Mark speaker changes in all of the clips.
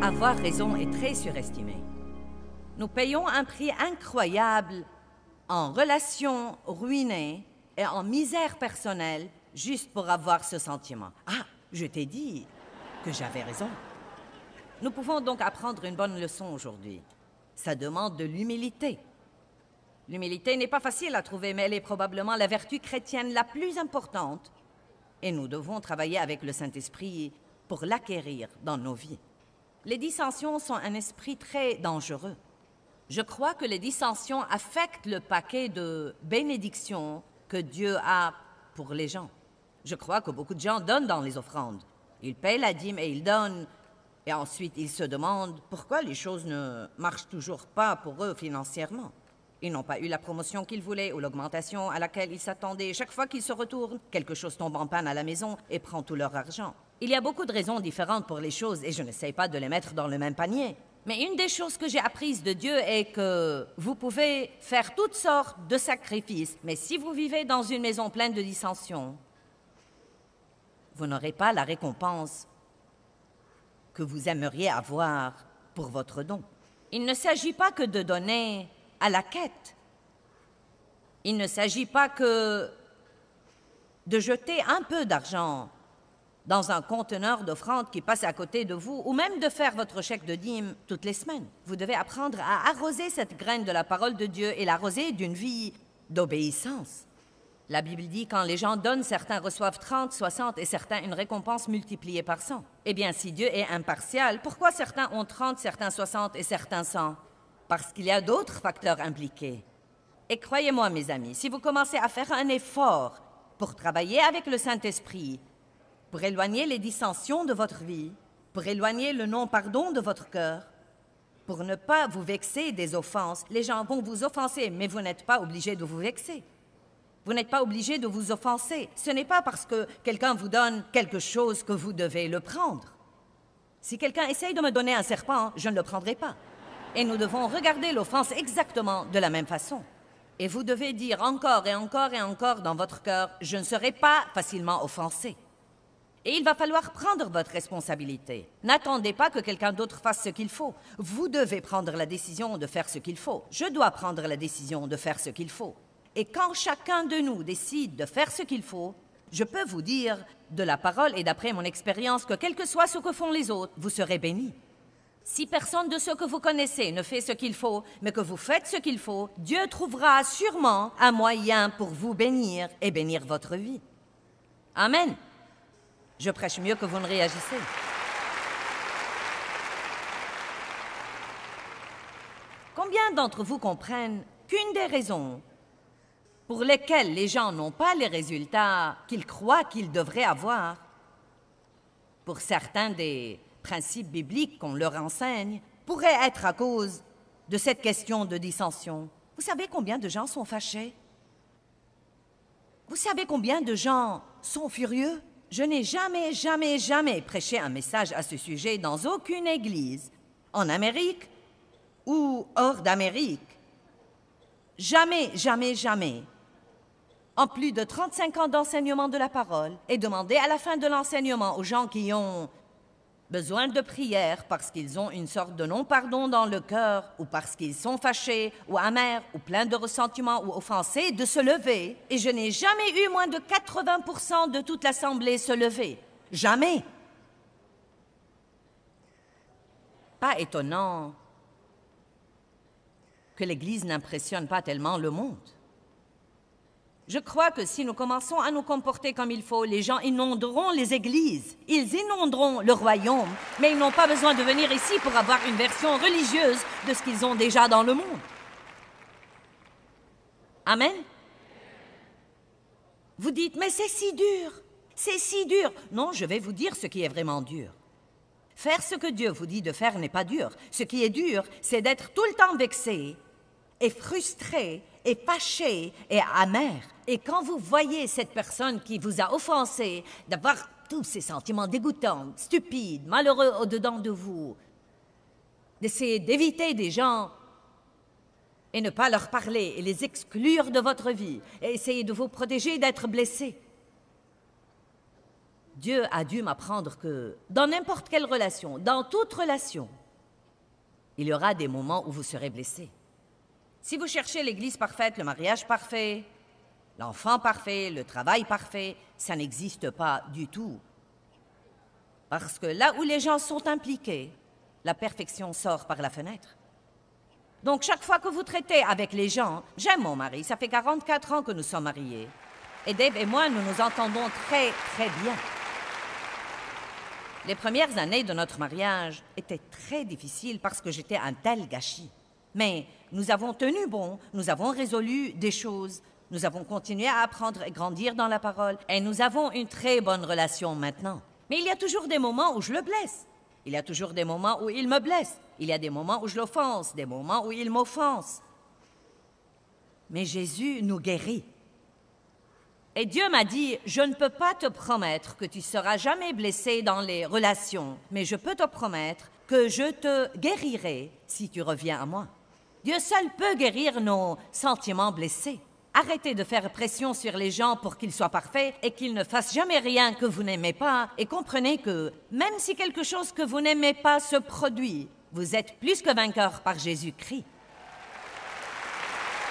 Speaker 1: Avoir raison est très surestimé. Nous payons un prix incroyable en relations ruinées et en misère personnelle juste pour avoir ce sentiment. Ah, je t'ai dit que j'avais raison. Nous pouvons donc apprendre une bonne leçon aujourd'hui. Ça demande de l'humilité. L'humilité n'est pas facile à trouver, mais elle est probablement la vertu chrétienne la plus importante. Et nous devons travailler avec le Saint-Esprit pour l'acquérir dans nos vies. Les dissensions sont un esprit très dangereux. Je crois que les dissensions affectent le paquet de bénédictions que Dieu a pour les gens. Je crois que beaucoup de gens donnent dans les offrandes. Ils paient la dîme et ils donnent. Et ensuite, ils se demandent pourquoi les choses ne marchent toujours pas pour eux financièrement. Ils n'ont pas eu la promotion qu'ils voulaient ou l'augmentation à laquelle ils s'attendaient. Chaque fois qu'ils se retournent, quelque chose tombe en panne à la maison et prend tout leur argent. Il y a beaucoup de raisons différentes pour les choses et je n'essaie pas de les mettre dans le même panier. Mais une des choses que j'ai apprises de Dieu est que vous pouvez faire toutes sortes de sacrifices, mais si vous vivez dans une maison pleine de dissensions, vous n'aurez pas la récompense que vous aimeriez avoir pour votre don. Il ne s'agit pas que de donner à la quête. Il ne s'agit pas que de jeter un peu d'argent dans un conteneur d'offrandes qui passe à côté de vous, ou même de faire votre chèque de dîme toutes les semaines. Vous devez apprendre à arroser cette graine de la parole de Dieu et l'arroser d'une vie d'obéissance. La Bible dit quand les gens donnent, certains reçoivent 30, 60 et certains une récompense multipliée par 100. Eh bien, si Dieu est impartial, pourquoi certains ont 30, certains 60 et certains 100? Parce qu'il y a d'autres facteurs impliqués. Et croyez-moi, mes amis, si vous commencez à faire un effort pour travailler avec le Saint-Esprit, pour éloigner les dissensions de votre vie, pour éloigner le non-pardon de votre cœur, pour ne pas vous vexer des offenses, les gens vont vous offenser, mais vous n'êtes pas obligé de vous vexer. Vous n'êtes pas obligé de vous offenser. Ce n'est pas parce que quelqu'un vous donne quelque chose que vous devez le prendre. Si quelqu'un essaye de me donner un serpent, je ne le prendrai pas. Et nous devons regarder l'offense exactement de la même façon. Et vous devez dire encore et encore et encore dans votre cœur, je ne serai pas facilement offensé. Et il va falloir prendre votre responsabilité. N'attendez pas que quelqu'un d'autre fasse ce qu'il faut. Vous devez prendre la décision de faire ce qu'il faut. Je dois prendre la décision de faire ce qu'il faut. Et quand chacun de nous décide de faire ce qu'il faut, je peux vous dire de la parole et d'après mon expérience que quel que soit ce que font les autres, vous serez bénis. Si personne de ceux que vous connaissez ne fait ce qu'il faut, mais que vous faites ce qu'il faut, Dieu trouvera sûrement un moyen pour vous bénir et bénir votre vie. Amen. Je prêche mieux que vous ne réagissez. Combien d'entre vous comprennent qu'une des raisons pour lesquelles les gens n'ont pas les résultats qu'ils croient qu'ils devraient avoir, pour certains des principes bibliques qu'on leur enseigne, pourrait être à cause de cette question de dissension. Vous savez combien de gens sont fâchés? Vous savez combien de gens sont furieux? Je n'ai jamais prêché un message à ce sujet dans aucune église, en Amérique ou hors d'Amérique. Jamais. En plus de 35 ans d'enseignement de la parole, et demander à la fin de l'enseignement aux gens qui ont besoin de prière parce qu'ils ont une sorte de non-pardon dans le cœur, ou parce qu'ils sont fâchés, ou amers, ou pleins de ressentiments, ou offensés, de se lever. Et je n'ai jamais eu moins de 80% de toute l'assemblée se lever. Jamais. Pas étonnant que l'Église n'impressionne pas tellement le monde. Je crois que si nous commençons à nous comporter comme il faut, les gens inonderont les églises. Ils inonderont le royaume, mais ils n'ont pas besoin de venir ici pour avoir une version religieuse de ce qu'ils ont déjà dans le monde. Amen? Vous dites, mais c'est si dur, c'est si dur. Non, je vais vous dire ce qui est vraiment dur. Faire ce que Dieu vous dit de faire n'est pas dur. Ce qui est dur, c'est d'être tout le temps vexé et frustré et fâché et amer. Et quand vous voyez cette personne qui vous a offensé, d'avoir tous ces sentiments dégoûtants, stupides, malheureux au-dedans de vous, d'essayer d'éviter des gens et ne pas leur parler et les exclure de votre vie et essayer de vous protéger d'être blessés. Dieu a dû m'apprendre que dans n'importe quelle relation, dans toute relation, il y aura des moments où vous serez blessés. Si vous cherchez l'église parfaite, le mariage parfait, l'enfant parfait, le travail parfait, ça n'existe pas du tout. Parce que là où les gens sont impliqués, la perfection sort par la fenêtre. Donc chaque fois que vous traitez avec les gens, j'aime mon mari, ça fait 44 ans que nous sommes mariés. Et Dave et moi, nous nous entendons très, très bien. Les premières années de notre mariage étaient très difficiles parce que j'étais un tel gâchis. Mais nous avons tenu bon, nous avons résolu des choses, nous avons continué à apprendre et grandir dans la parole, et nous avons une très bonne relation maintenant. Mais il y a toujours des moments où je le blesse. Il y a toujours des moments où il me blesse. Il y a des moments où je l'offense, des moments où il m'offense. Mais Jésus nous guérit. Et Dieu m'a dit, je ne peux pas te promettre que tu seras jamais blessé dans les relations, mais je peux te promettre que je te guérirai si tu reviens à moi. Dieu seul peut guérir nos sentiments blessés. Arrêtez de faire pression sur les gens pour qu'ils soient parfaits et qu'ils ne fassent jamais rien que vous n'aimez pas. Et comprenez que même si quelque chose que vous n'aimez pas se produit, vous êtes plus que vainqueur par Jésus-Christ.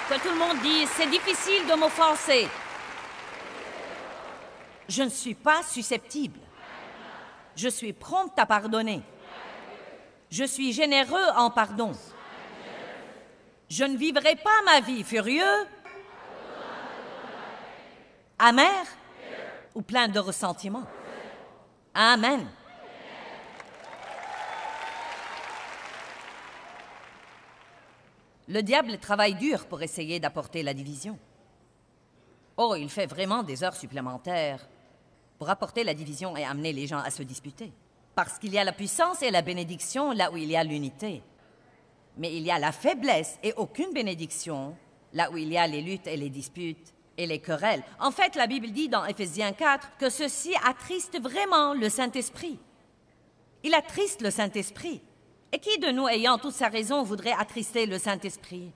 Speaker 1: Que tout le monde dise, c'est difficile de m'offenser. Je ne suis pas susceptible. Je suis prompte à pardonner. Je suis généreux en pardon. Je ne vivrai pas ma vie furieux, amer ou plein de ressentiment. Amen. Le diable travaille dur pour essayer d'apporter la division. Oh, il fait vraiment des heures supplémentaires pour apporter la division et amener les gens à se disputer. Parce qu'il y a la puissance et la bénédiction là où il y a l'unité. Mais il y a la faiblesse et aucune bénédiction là où il y a les luttes et les disputes et les querelles. En fait, la Bible dit dans Éphésiens 4 que ceci attriste vraiment le Saint-Esprit. Il attriste le Saint-Esprit. Et qui de nous, ayant toute sa raison, voudrait attrister le Saint-Esprit?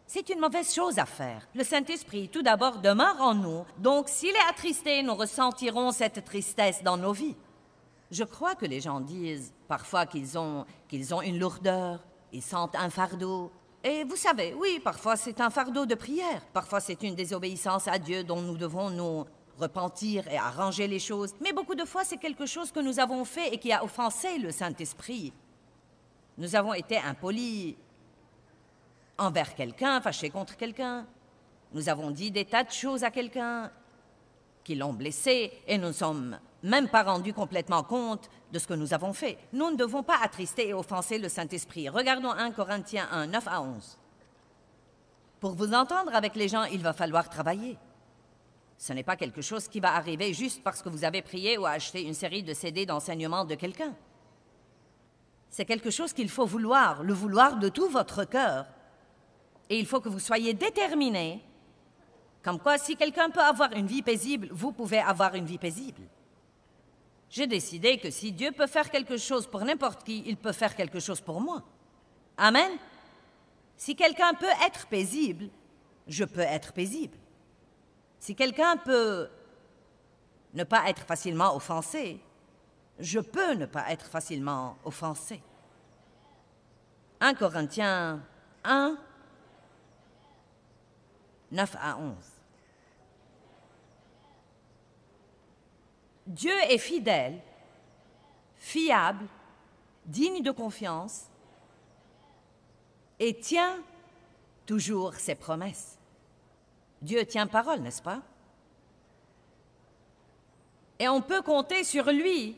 Speaker 1: C'est une mauvaise chose à faire. Le Saint-Esprit, tout d'abord, demeure en nous. Donc, s'il est attristé, nous ressentirons cette tristesse dans nos vies. Je crois que les gens disent parfois qu'ils ont une lourdeur, ils sentent un fardeau. Et vous savez, oui, parfois c'est un fardeau de prière. Parfois c'est une désobéissance à Dieu dont nous devons nous repentir et arranger les choses. Mais beaucoup de fois, c'est quelque chose que nous avons fait et qui a offensé le Saint-Esprit. Nous avons été impolis envers quelqu'un, fâchés contre quelqu'un. Nous avons dit des tas de choses à quelqu'un qui l'ont blessé et nous ne sommes même pas rendus complètement compte de ce que nous avons fait. Nous ne devons pas attrister et offenser le Saint-Esprit. Regardons 1 Corinthiens 1, 9 à 11. Pour vous entendre avec les gens, il va falloir travailler. Ce n'est pas quelque chose qui va arriver juste parce que vous avez prié ou acheté une série de CD d'enseignement de quelqu'un. C'est quelque chose qu'il faut vouloir, le vouloir de tout votre cœur. Et il faut que vous soyez déterminés, comme quoi si quelqu'un peut avoir une vie paisible, vous pouvez avoir une vie paisible. J'ai décidé que si Dieu peut faire quelque chose pour n'importe qui, il peut faire quelque chose pour moi. Amen. Si quelqu'un peut être paisible, je peux être paisible. Si quelqu'un peut ne pas être facilement offensé, je peux ne pas être facilement offensé. 1 Corinthiens 1, 9 à 11. Dieu est fidèle, fiable, digne de confiance et tient toujours ses promesses. Dieu tient parole, n'est-ce pas? Et on peut compter sur lui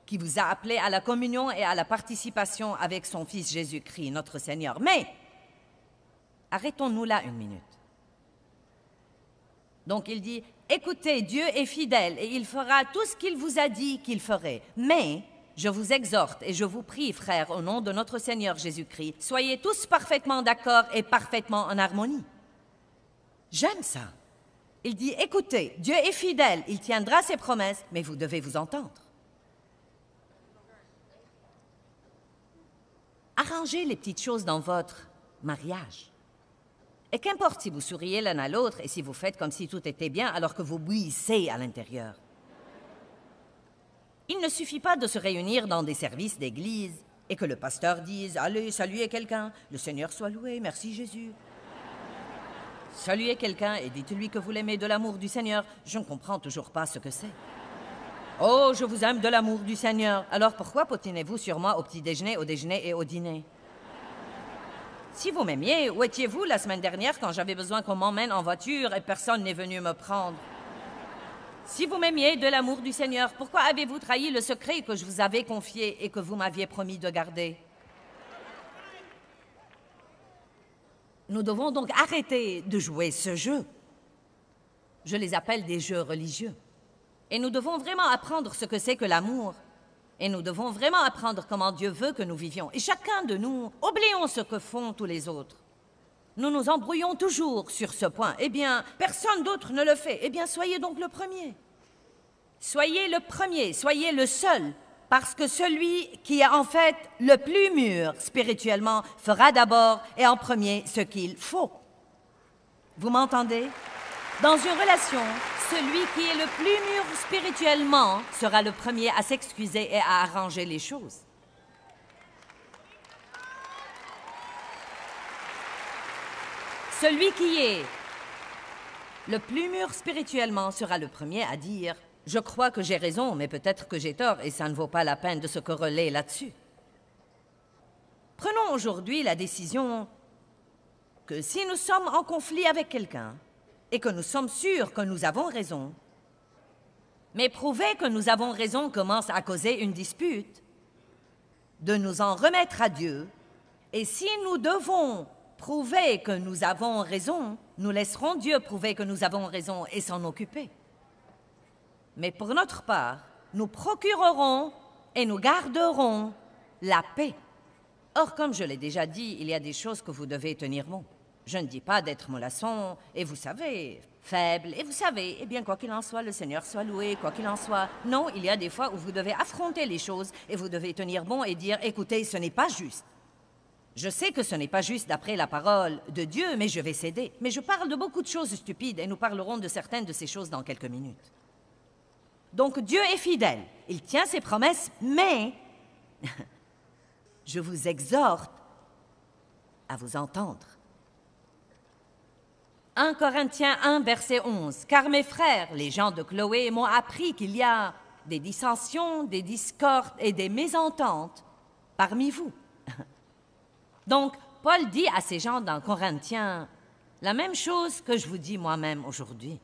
Speaker 1: qui vous a appelé à la communion et à la participation avec son Fils Jésus-Christ, notre Seigneur. Mais, arrêtons-nous là une minute. Donc il dit, écoutez, Dieu est fidèle et il fera tout ce qu'il vous a dit qu'il ferait. Mais, je vous exhorte et je vous prie, frères, au nom de notre Seigneur Jésus-Christ, soyez tous parfaitement d'accord et parfaitement en harmonie. J'aime ça. Il dit, écoutez, Dieu est fidèle, il tiendra ses promesses, mais vous devez vous entendre. Arrangez les petites choses dans votre mariage. Et qu'importe si vous souriez l'un à l'autre et si vous faites comme si tout était bien alors que vous bouillissez à l'intérieur. ne suffit pas de se réunir dans des services d'église et que le pasteur dise « Allez, saluez quelqu'un, le Seigneur soit loué, merci Jésus ». Saluez quelqu'un et dites-lui que vous l'aimez de l'amour du Seigneur. Je ne comprends toujours pas ce que c'est. Oh, je vous aime de l'amour du Seigneur. Alors pourquoi potinez-vous sur moi au petit déjeuner, au déjeuner et au dîner? Si vous m'aimiez, où étiez-vous la semaine dernière quand j'avais besoin qu'on m'emmène en voiture et personne n'est venu me prendre? Si vous m'aimiez de l'amour du Seigneur, pourquoi avez-vous trahi le secret que je vous avais confié et que vous m'aviez promis de garder? Nous devons donc arrêter de jouer ce jeu. Je les appelle des jeux religieux. Et nous devons vraiment apprendre ce que c'est que l'amour. Et nous devons vraiment apprendre comment Dieu veut que nous vivions. Et chacun de nous, oublions ce que font tous les autres. Nous nous embrouillons toujours sur ce point. Eh bien, personne d'autre ne le fait. Eh bien, soyez donc le premier. Soyez le premier, soyez le seul. Parce que celui qui est en fait le plus mûr spirituellement fera d'abord et en premier ce qu'il faut. Vous m'entendez? Dans une relation, celui qui est le plus mûr spirituellement sera le premier à s'excuser et à arranger les choses. Celui qui est le plus mûr spirituellement sera le premier à dire « Je crois que j'ai raison, mais peut-être que j'ai tort et ça ne vaut pas la peine de se quereller là-dessus. » Prenons aujourd'hui la décision que si nous sommes en conflit avec quelqu'un et que nous sommes sûrs que nous avons raison, mais prouver que nous avons raison commence à causer une dispute, de nous en remettre à Dieu, et si nous devons prouver que nous avons raison, nous laisserons Dieu prouver que nous avons raison et s'en occuper. Mais pour notre part, nous procurerons et nous garderons la paix. Or, comme je l'ai déjà dit, il y a des choses que vous devez tenir bon. Je ne dis pas d'être mollasson, et vous savez, faible, et vous savez, eh bien, quoi qu'il en soit, le Seigneur soit loué, quoi qu'il en soit. Non, il y a des fois où vous devez affronter les choses, et vous devez tenir bon et dire, écoutez, ce n'est pas juste. Je sais que ce n'est pas juste d'après la parole de Dieu, mais je vais céder. Mais je parle de beaucoup de choses stupides, et nous parlerons de certaines de ces choses dans quelques minutes. Donc Dieu est fidèle, il tient ses promesses, mais je vous exhorte à vous entendre. 1 Corinthiens 1, verset 11. « Car mes frères, les gens de Chloé, m'ont appris qu'il y a des dissensions, des discordes et des mésententes parmi vous. » Donc, Paul dit à ces gens dans Corinthiens la même chose que je vous dis moi-même aujourd'hui.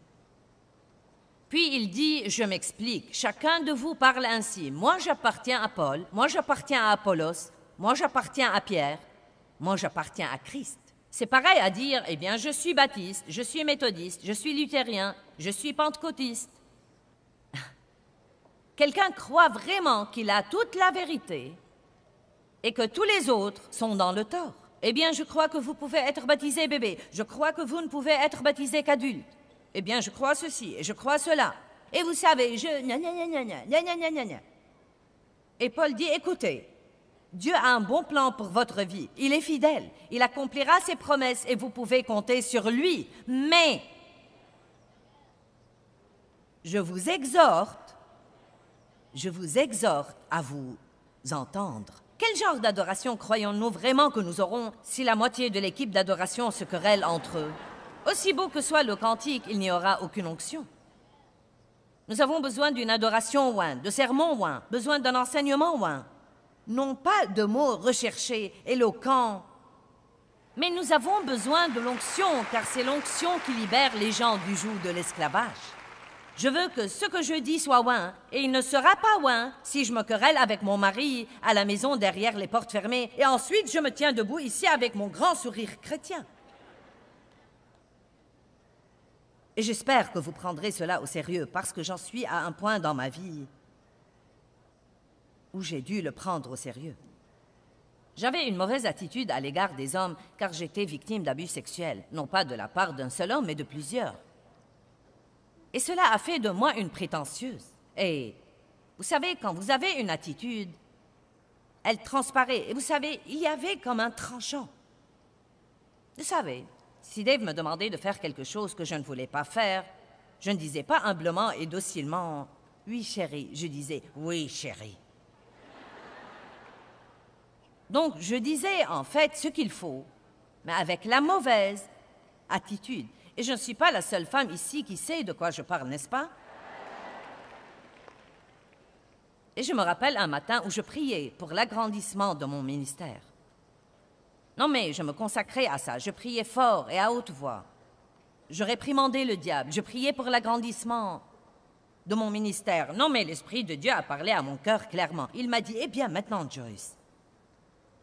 Speaker 1: Puis il dit, je m'explique, chacun de vous parle ainsi. Moi, j'appartiens à Paul, moi, j'appartiens à Apollos, moi, j'appartiens à Pierre, moi, j'appartiens à Christ. C'est pareil à dire, eh bien, je suis baptiste, je suis méthodiste, je suis luthérien, je suis pentecôtiste. Quelqu'un croit vraiment qu'il a toute la vérité et que tous les autres sont dans le tort. Eh bien, je crois que vous pouvez être baptisé bébé, je crois que vous ne pouvez être baptisé qu'adulte. Eh bien, je crois ceci et je crois cela. Et vous savez, Et Paul dit, écoutez, Dieu a un bon plan pour votre vie. Il est fidèle. Il accomplira ses promesses et vous pouvez compter sur lui. Mais, je vous exhorte à vous entendre. Quel genre d'adoration croyons-nous vraiment que nous aurons si la moitié de l'équipe d'adoration se querelle entre eux? Aussi beau que soit le cantique, il n'y aura aucune onction. Nous avons besoin d'une adoration ouin, de sermons ouin, besoin d'un enseignement ouin. Non pas de mots recherchés, éloquents, mais nous avons besoin de l'onction, car c'est l'onction qui libère les gens du joug de l'esclavage. Je veux que ce que je dis soit ouin, et il ne sera pas ouin si je me querelle avec mon mari à la maison derrière les portes fermées, et ensuite je me tiens debout ici avec mon grand sourire chrétien. Et j'espère que vous prendrez cela au sérieux, parce que j'en suis à un point dans ma vie où j'ai dû le prendre au sérieux. J'avais une mauvaise attitude à l'égard des hommes, car j'étais victime d'abus sexuels, non pas de la part d'un seul homme, mais de plusieurs. Et cela a fait de moi une prétentieuse. Et vous savez, quand vous avez une attitude, elle transparaît. Et vous savez, il y avait comme un tranchant. Vous savez, si Dave me demandait de faire quelque chose que je ne voulais pas faire, je ne disais pas humblement et docilement « Oui, chérie. Je disais, oui, chérie. Donc, je disais, en fait, ce qu'il faut, mais avec la mauvaise attitude. Et je ne suis pas la seule femme ici qui sait de quoi je parle, n'est-ce pas? Et je me rappelle un matin où je priais pour l'agrandissement de mon ministère. Non, mais je me consacrais à ça. Je priais fort et à haute voix. Je réprimandais le diable. Je priais pour l'agrandissement de mon ministère. Non, mais l'Esprit de Dieu a parlé à mon cœur clairement. Il m'a dit, eh bien, maintenant, Joyce,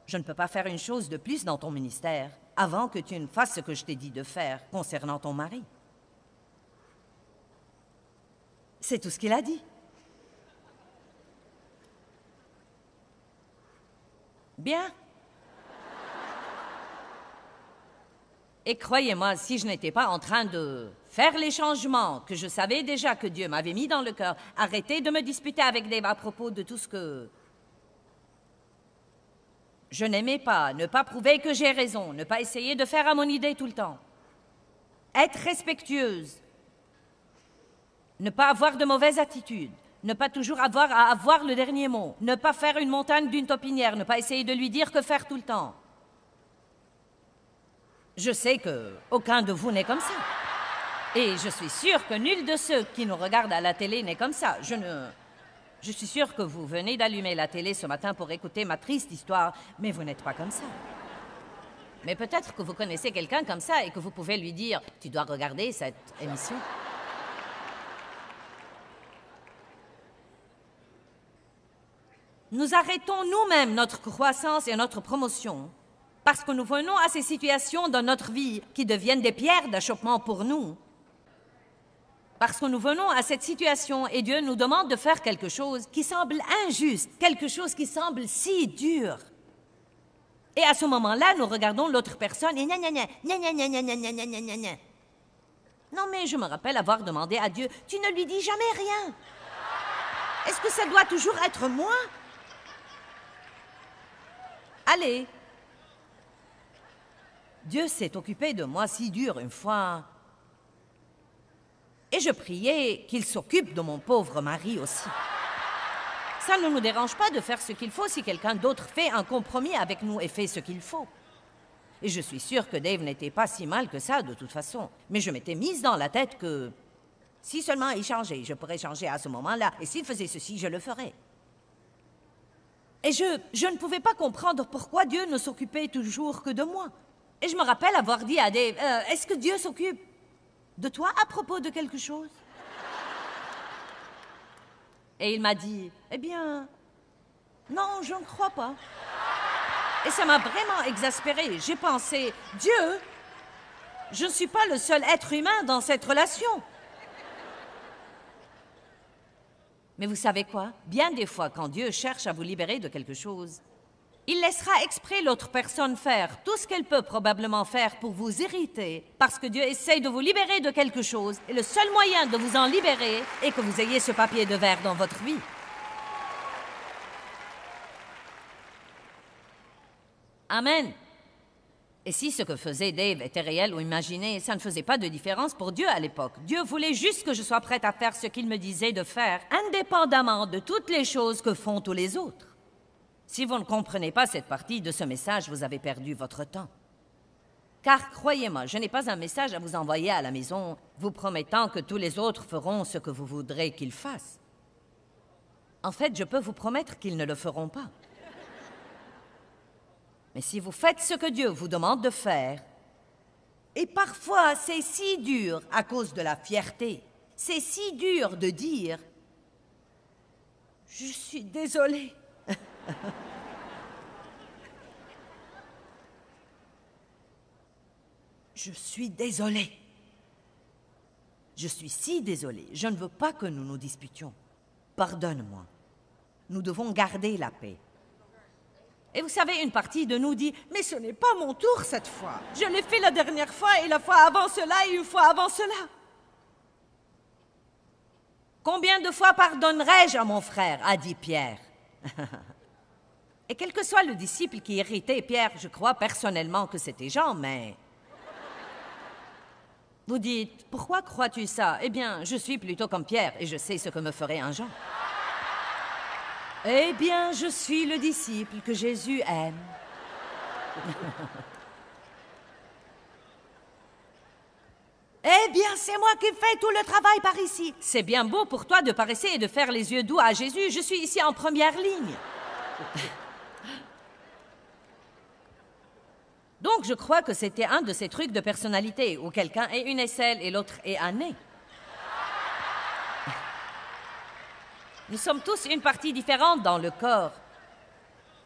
Speaker 1: je ne peux pas faire une chose de plus dans ton ministère avant que tu ne fasses ce que je t'ai dit de faire concernant ton mari. C'est tout ce qu'il a dit. Bien. Et croyez-moi, si je n'étais pas en train de faire les changements que je savais déjà que Dieu m'avait mis dans le cœur, arrêtez de me disputer avec Dave à propos de tout ce que je n'aimais pas, ne pas prouver que j'ai raison, ne pas essayer de faire à mon idée tout le temps, être respectueuse, ne pas avoir de mauvaise attitude, ne pas toujours avoir à avoir le dernier mot, ne pas faire une montagne d'une taupinière, ne pas essayer de lui dire que faire tout le temps. Je sais qu'aucun de vous n'est comme ça. Et je suis sûre que nul de ceux qui nous regardent à la télé n'est comme ça. Je suis sûre que vous venez d'allumer la télé ce matin pour écouter ma triste histoire, mais vous n'êtes pas comme ça. Mais peut-être que vous connaissez quelqu'un comme ça et que vous pouvez lui dire « Tu dois regarder cette émission ». Nous arrêtons nous-mêmes notre croissance et notre promotion parce que nous venons à ces situations dans notre vie qui deviennent des pierres d'achoppement pour nous. Parce que nous venons à cette situation et Dieu nous demande de faire quelque chose qui semble injuste, quelque chose qui semble si dur. Et à ce moment-là, nous regardons l'autre personne et gna gna gna, gna gna gna gna gna gna gna gna gna. Non, mais je me rappelle avoir demandé à Dieu, tu ne lui dis jamais rien. Est-ce que ça doit toujours être moi? Allez. Dieu s'est occupé de moi si dur une fois. Et je priais qu'il s'occupe de mon pauvre mari aussi. Ça ne nous dérange pas de faire ce qu'il faut si quelqu'un d'autre fait un compromis avec nous et fait ce qu'il faut. Et je suis sûre que Dave n'était pas si mal que ça de toute façon. Mais je m'étais mise dans la tête que si seulement il changeait, je pourrais changer à ce moment-là. Et s'il faisait ceci, je le ferais. Et je ne pouvais pas comprendre pourquoi Dieu ne s'occupait toujours que de moi. Et je me rappelle avoir dit à Dave, est-ce que Dieu s'occupe de toi à propos de quelque chose? Et il m'a dit, eh bien, non, je ne crois pas. Et ça m'a vraiment exaspérée. J'ai pensé, Dieu, je ne suis pas le seul être humain dans cette relation. Mais vous savez quoi? Bien des fois, quand Dieu cherche à vous libérer de quelque chose, il laissera exprès l'autre personne faire tout ce qu'elle peut probablement faire pour vous irriter, parce que Dieu essaye de vous libérer de quelque chose, et le seul moyen de vous en libérer est que vous ayez ce papier de verre dans votre vie. Amen. Et si ce que faisait Dave était réel ou imaginé, ça ne faisait pas de différence pour Dieu à l'époque. Dieu voulait juste que je sois prête à faire ce qu'il me disait de faire, indépendamment de toutes les choses que font tous les autres. Si vous ne comprenez pas cette partie de ce message, vous avez perdu votre temps. Car croyez-moi, je n'ai pas un message à vous envoyer à la maison vous promettant que tous les autres feront ce que vous voudrez qu'ils fassent. En fait, je peux vous promettre qu'ils ne le feront pas. Mais si vous faites ce que Dieu vous demande de faire, et parfois c'est si dur à cause de la fierté, c'est si dur de dire « Je suis désolée ». Je suis désolée. Je suis si désolée. Je ne veux pas que nous nous disputions. Pardonne-moi. Nous devons garder la paix. Et vous savez, une partie de nous dit « Mais ce n'est pas mon tour cette fois. Je l'ai fait la dernière fois et la fois avant cela et une fois avant cela. » Combien de fois pardonnerai-je à mon frère, a dit Pierre. Et quel que soit le disciple qui irritait Pierre, je crois personnellement que c'était Jean, mais Vous dites, pourquoi crois-tu ça? Eh bien, je suis plutôt comme Pierre et je sais ce que me ferait un Jean. Eh bien, je suis le disciple que Jésus aime. Eh bien, c'est moi qui fais tout le travail par ici. C'est bien beau pour toi de paresser et de faire les yeux doux à Jésus. Je suis ici en première ligne. Donc, je crois que c'était un de ces trucs de personnalité où quelqu'un est une aisselle et l'autre est un nez. Nous sommes tous une partie différente dans le corps.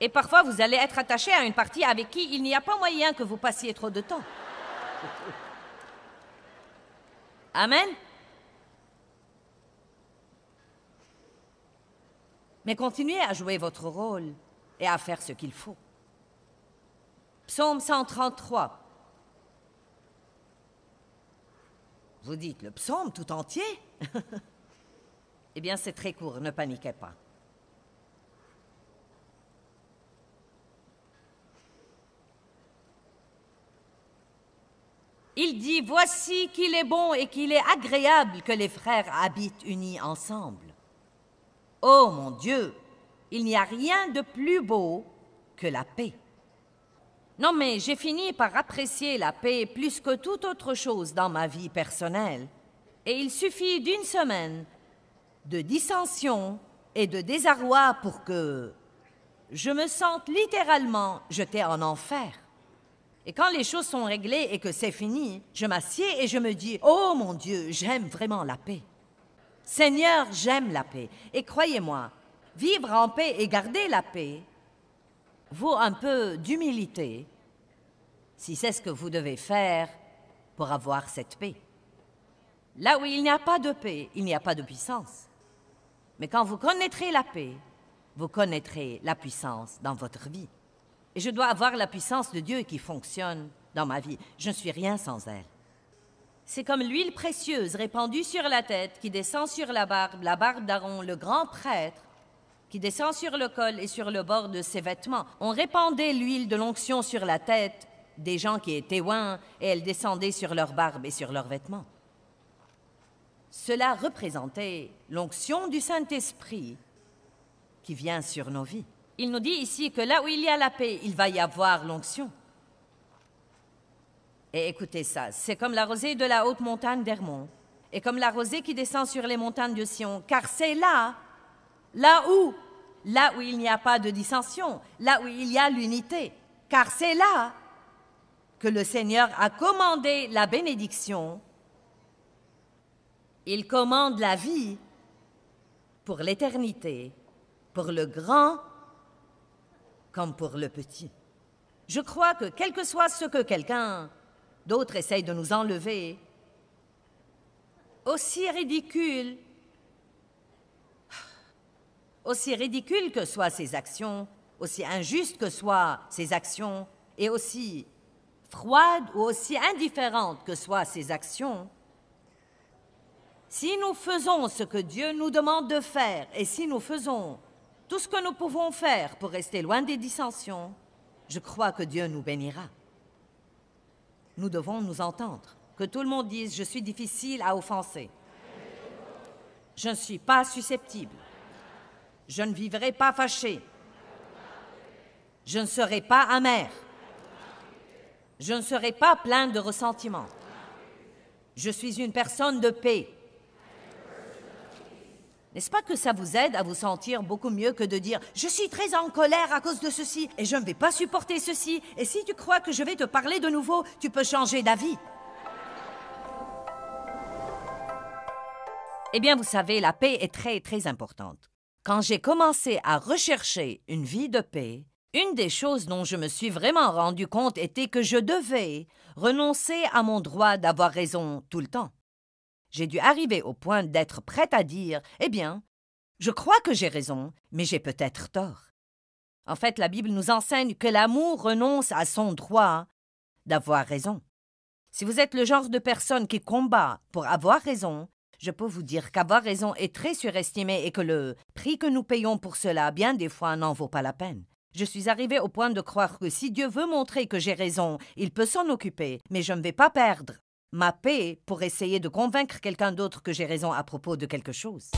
Speaker 1: Et parfois, vous allez être attaché à une partie avec qui il n'y a pas moyen que vous passiez trop de temps. Amen. Mais continuez à jouer votre rôle et à faire ce qu'il faut. Psaume 133. Vous dites le psaume tout entier? Eh bien, c'est très court, ne paniquez pas. Il dit, voici qu'il est bon et qu'il est agréable que les frères habitent unis ensemble. Oh mon Dieu, il n'y a rien de plus beau que la paix. Non, mais j'ai fini par apprécier la paix plus que toute autre chose dans ma vie personnelle. Et il suffit d'une semaine de dissension et de désarroi pour que je me sente littéralement jetée en enfer. Et quand les choses sont réglées et que c'est fini, je m'assieds et je me dis, oh mon Dieu, j'aime vraiment la paix. Seigneur, j'aime la paix. Et croyez-moi, vivre en paix et garder la paix vaut un peu d'humilité si c'est ce que vous devez faire pour avoir cette paix. Là où il n'y a pas de paix, il n'y a pas de puissance. Mais quand vous connaîtrez la paix, vous connaîtrez la puissance dans votre vie. Et je dois avoir la puissance de Dieu qui fonctionne dans ma vie. Je ne suis rien sans elle. C'est comme l'huile précieuse répandue sur la tête qui descend sur la barbe d'Aaron, le grand prêtre, qui descend sur le col et sur le bord de ses vêtements. On répandait l'huile de l'onction sur la tête des gens qui étaient oints et elle descendait sur leur barbe et sur leurs vêtements. Cela représentait l'onction du Saint-Esprit qui vient sur nos vies. Il nous dit ici que là où il y a la paix, il va y avoir l'onction. Et écoutez ça, c'est comme la rosée de la haute montagne d'Hermon, et comme la rosée qui descend sur les montagnes de Sion, car c'est là où il n'y a pas de dissension, là où il y a l'unité, car c'est là que le Seigneur a commandé la bénédiction. Il commande la vie pour l'éternité, pour le grand comme pour le petit. Je crois que quel que soit ce que quelqu'un d'autre essaye de nous enlever, aussi ridicule que soient ses actions, aussi injustes que soient ses actions, et aussi froides ou aussi indifférentes que soient ses actions, si nous faisons ce que Dieu nous demande de faire, et si nous faisons tout ce que nous pouvons faire pour rester loin des dissensions, je crois que Dieu nous bénira. Nous devons nous entendre. Que tout le monde dise « Je suis difficile à offenser. Je ne suis pas susceptible. Je ne vivrai pas fâché. Je ne serai pas amer. Je ne serai pas plein de ressentiment. Je suis une personne de paix. » N'est-ce pas que ça vous aide à vous sentir beaucoup mieux que de dire « Je suis très en colère à cause de ceci et je ne vais pas supporter ceci. Et si tu crois que je vais te parler de nouveau, tu peux changer d'avis. » Eh bien, vous savez, la paix est très, très importante. Quand j'ai commencé à rechercher une vie de paix, une des choses dont je me suis vraiment rendu compte était que je devais renoncer à mon droit d'avoir raison tout le temps. J'ai dû arriver au point d'être prête à dire « Eh bien, je crois que j'ai raison, mais j'ai peut-être tort. » En fait, la Bible nous enseigne que l'amour renonce à son droit d'avoir raison. Si vous êtes le genre de personne qui combat pour avoir raison, je peux vous dire qu'avoir raison est très surestimé et que le prix que nous payons pour cela, bien des fois, n'en vaut pas la peine. Je suis arrivée au point de croire que si Dieu veut montrer que j'ai raison, il peut s'en occuper, mais je ne vais pas perdre ma paix pour essayer de convaincre quelqu'un d'autre que j'ai raison à propos de quelque chose.